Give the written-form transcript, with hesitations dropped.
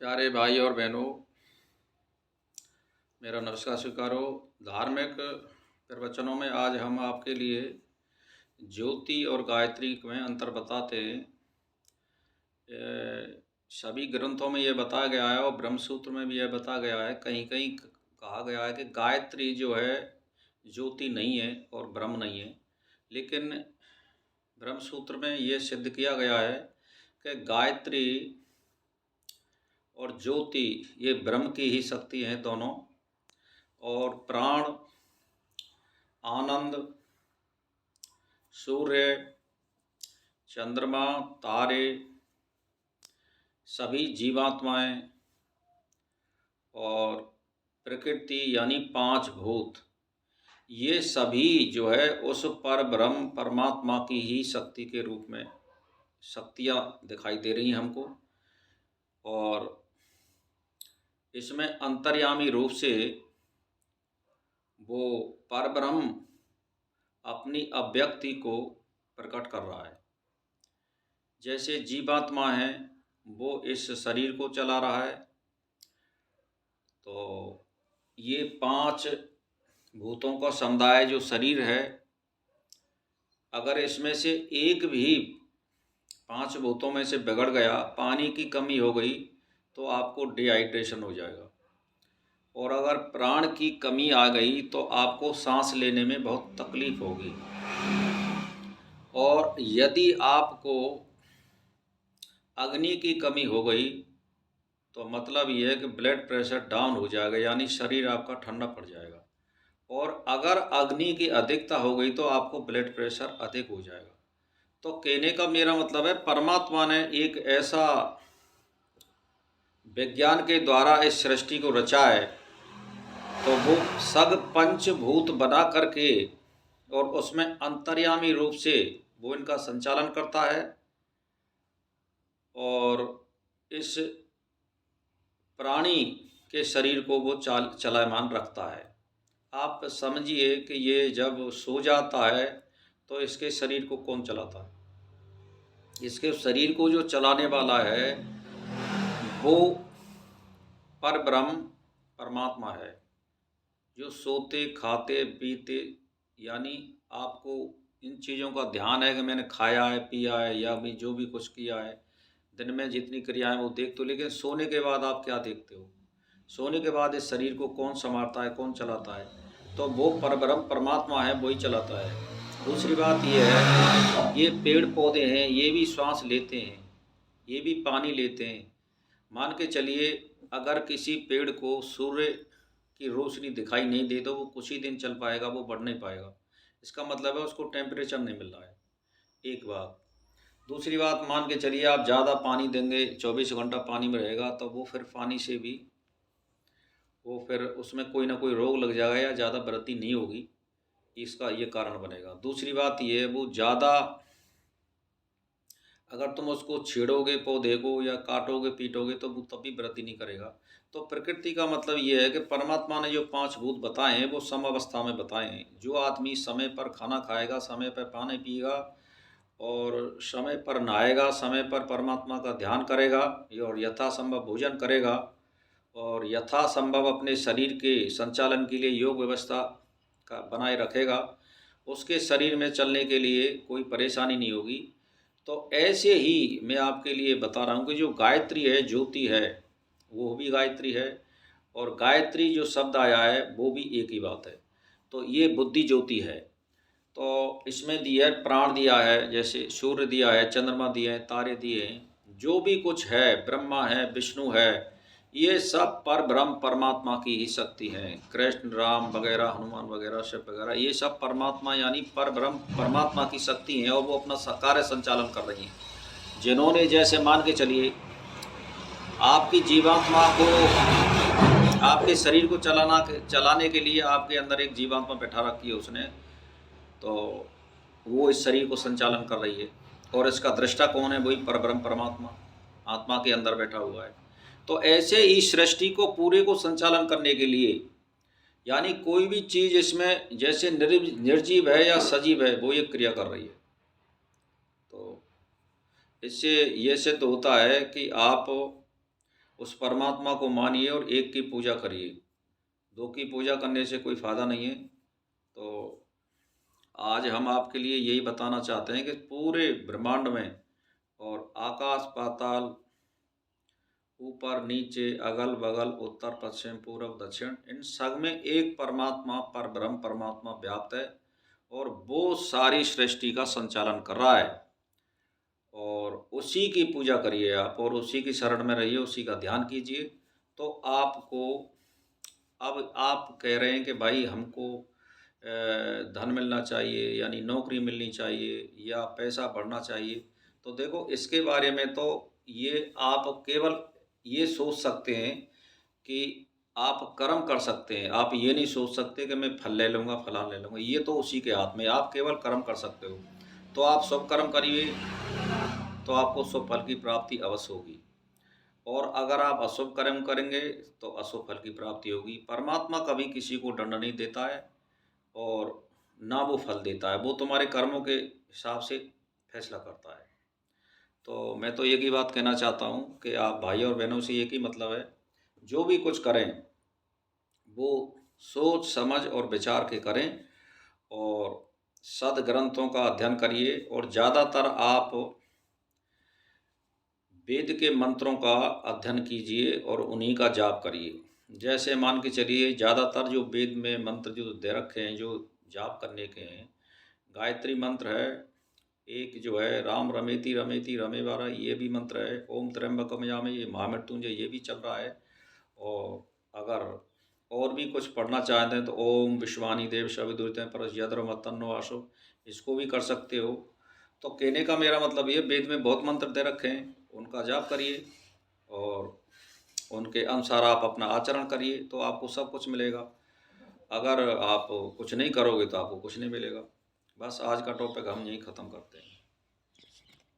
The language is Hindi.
प्यारे भाई और बहनों, मेरा नमस्कार स्वीकारो। धार्मिक प्रवचनों में आज हम आपके लिए ज्योति और गायत्री में अंतर बताते हैं। सभी ग्रंथों में यह बताया गया है और ब्रह्मसूत्र में भी यह बताया गया है। कहीं कहीं कहा गया है कि गायत्री जो है ज्योति नहीं है और ब्रह्म नहीं है, लेकिन ब्रह्मसूत्र में यह सिद्ध किया गया है कि गायत्री और ज्योति ये ब्रह्म की ही शक्ति हैं दोनों। और प्राण, आनंद, सूर्य, चंद्रमा, तारे, सभी जीवात्माएं और प्रकृति यानी पांच भूत, ये सभी जो है उस पर ब्रह्म परमात्मा की ही शक्ति के रूप में शक्तियाँ दिखाई दे रही हैं हमको। और इसमें अंतर्यामी रूप से वो परब्रह्म अपनी अव्यक्ति को प्रकट कर रहा है। जैसे जीवात्मा है वो इस शरीर को चला रहा है, तो ये पांच भूतों का समुदाय जो शरीर है, अगर इसमें से एक भी पांच भूतों में से बिगड़ गया, पानी की कमी हो गई, तो आपको डिहाइड्रेशन हो जाएगा। और अगर प्राण की कमी आ गई तो आपको सांस लेने में बहुत तकलीफ होगी। और यदि आपको अग्नि की कमी हो गई तो मतलब ये है कि ब्लड प्रेशर डाउन हो जाएगा, यानी शरीर आपका ठंडा पड़ जाएगा। और अगर अग्नि की अधिकता हो गई तो आपको ब्लड प्रेशर अधिक हो जाएगा। तो कहने का मेरा मतलब है, परमात्मा ने एक ऐसा विज्ञान के द्वारा इस सृष्टि को रचा है, तो वो सग पंचभूत बना करके और उसमें अंतर्यामी रूप से वो इनका संचालन करता है और इस प्राणी के शरीर को वो चलायमान रखता है। आप समझिए कि ये जब सो जाता है तो इसके शरीर को कौन चलाता है? इसके शरीर को जो चलाने वाला है वो परब्रह्म परमात्मा है, जो सोते खाते पीते, यानी आपको इन चीज़ों का ध्यान है कि मैंने खाया है, पिया है, या भी जो भी कुछ किया है, दिन में जितनी क्रियाएं वो देखते हो, लेकिन सोने के बाद आप क्या देखते हो? सोने के बाद इस शरीर को कौन संभालता है, कौन चलाता है? तो वो परब्रह्म परमात्मा है, वही चलाता है। दूसरी बात ये है, ये पेड़ पौधे हैं, ये भी श्वास लेते हैं, ये भी पानी लेते हैं। मान के चलिए, अगर किसी पेड़ को सूर्य की रोशनी दिखाई नहीं दे तो वो कुछ ही दिन चल पाएगा, वो बढ़ नहीं पाएगा। इसका मतलब है उसको टेम्परेचर नहीं मिल रहा है, एक बात। दूसरी बात, मान के चलिए आप ज़्यादा पानी देंगे, 24 घंटा पानी में रहेगा, तो वो फिर पानी से भी वो फिर उसमें कोई ना कोई रोग लग जाएगा या ज़्यादा वृद्धि नहीं होगी, इसका ये कारण बनेगा। दूसरी बात ये है, वो ज़्यादा अगर तुम उसको छेड़ोगे पौधे को या काटोगे पीटोगे तो वो तब भी वृद्धि नहीं करेगा। तो प्रकृति का मतलब ये है कि परमात्मा ने जो पांच भूत बताए हैं वो समअवस्था में बताए हैं। जो आदमी समय पर खाना खाएगा, समय पर पानी पिएगा और समय पर नहाएगा, समय पर परमात्मा का ध्यान करेगा और यथासंभव भोजन करेगा और यथासंभव अपने शरीर के संचालन के लिए योग व्यवस्था का बनाए रखेगा, उसके शरीर में चलने के लिए कोई परेशानी नहीं होगी। तो ऐसे ही मैं आपके लिए बता रहा हूँ कि जो गायत्री है, ज्योति है, वो भी गायत्री है और गायत्री जो शब्द आया है वो भी एक ही बात है। तो ये बुद्धि ज्योति है। तो इसमें दिया है, प्राण दिया है, जैसे सूर्य दिया है, चंद्रमा दिए हैं, तारे दिए हैं, जो भी कुछ है, ब्रह्मा है, विष्णु है, ये सब पर ब्रह्म परमात्मा की ही शक्ति है। कृष्ण, राम वगैरह, हनुमान वगैरह, शिव वगैरह, ये सब परमात्मा यानी पर ब्रह्म परमात्मा की शक्ति है और वो अपना कार्य संचालन कर रही हैं। जिन्होंने, जैसे मान के चलिए, आपकी जीवात्मा को, आपके शरीर को चलाने के लिए आपके अंदर एक जीवात्मा बैठा रखी है उसने, तो वो इस शरीर को संचालन कर रही है और इसका दृष्टा कौन है? वही परब्रह्म परमात्मा आत्मा के अंदर बैठा हुआ है। तो ऐसे ही सृष्टि को पूरे को संचालन करने के लिए, यानी कोई भी चीज़ इसमें जैसे निर्जीव है या सजीव है, वो ये क्रिया कर रही है। तो इससे ये सिद्ध होता है कि आप उस परमात्मा को मानिए और एक की पूजा करिए। दो की पूजा करने से कोई फ़ायदा नहीं है। तो आज हम आपके लिए यही बताना चाहते हैं कि पूरे ब्रह्मांड में और आकाश पाताल, ऊपर नीचे, अगल बगल, उत्तर पश्चिम पूर्व दक्षिण, इन सब में एक परमात्मा परब्रह्म परमात्मा व्याप्त है और वो सारी सृष्टि का संचालन कर रहा है। और उसी की पूजा करिए आप और उसी की शरण में रहिए, उसी का ध्यान कीजिए। तो आपको, अब आप कह रहे हैं कि भाई हमको धन मिलना चाहिए, यानी नौकरी मिलनी चाहिए या पैसा बढ़ना चाहिए। तो देखो, इसके बारे में तो ये आप केवल ये सोच सकते हैं कि आप कर्म कर सकते हैं। आप ये नहीं सोच सकते कि मैं फल ले लूँगा, फलान ले लूँगा। ये तो उसी के हाथ में है, आप केवल कर्म कर सकते हो। तो आप शुभ कर्म करिए, तो आपको शुभ फल की प्राप्ति अवश्य होगी। और अगर आप अशुभ कर्म करेंगे तो अशुभ फल की प्राप्ति होगी। परमात्मा कभी किसी को दंड नहीं देता है और ना वो फल देता है, वो तुम्हारे कर्मों के हिसाब से फैसला करता है। तो मैं तो एक ही बात कहना चाहता हूँ कि आप भाई और बहनों से एक ही मतलब है, जो भी कुछ करें वो सोच समझ और विचार के करें और सद्ग्रंथों का अध्ययन करिए और ज़्यादातर आप वेद के मंत्रों का अध्ययन कीजिए और उन्हीं का जाप करिए। जैसे मान के चलिए, ज़्यादातर जो वेद में मंत्र जो दे रखे हैं, जो जाप करने के हैं, गायत्री मंत्र है, एक जो है राम रमेति रमेति रमे वाला, ये भी मंत्र है। ओम त्र्यंबकम यजामहे, ये महामृत्युंजय, ये भी चल रहा है। और अगर और भी कुछ पढ़ना चाहते हैं तो ओम विश्वानी देव शविदुरितं परस यद्रम तन्नो आशो, इसको भी कर सकते हो। तो कहने का मेरा मतलब ये, वेद में बहुत मंत्र दे रखे हैं, उनका जाप करिए और उनके अनुसार आप अपना आचरण करिए, तो आपको सब कुछ मिलेगा। अगर आप कुछ नहीं करोगे तो आपको कुछ नहीं मिलेगा। बस आज का टॉपिक हम यहीं ख़त्म करते हैं।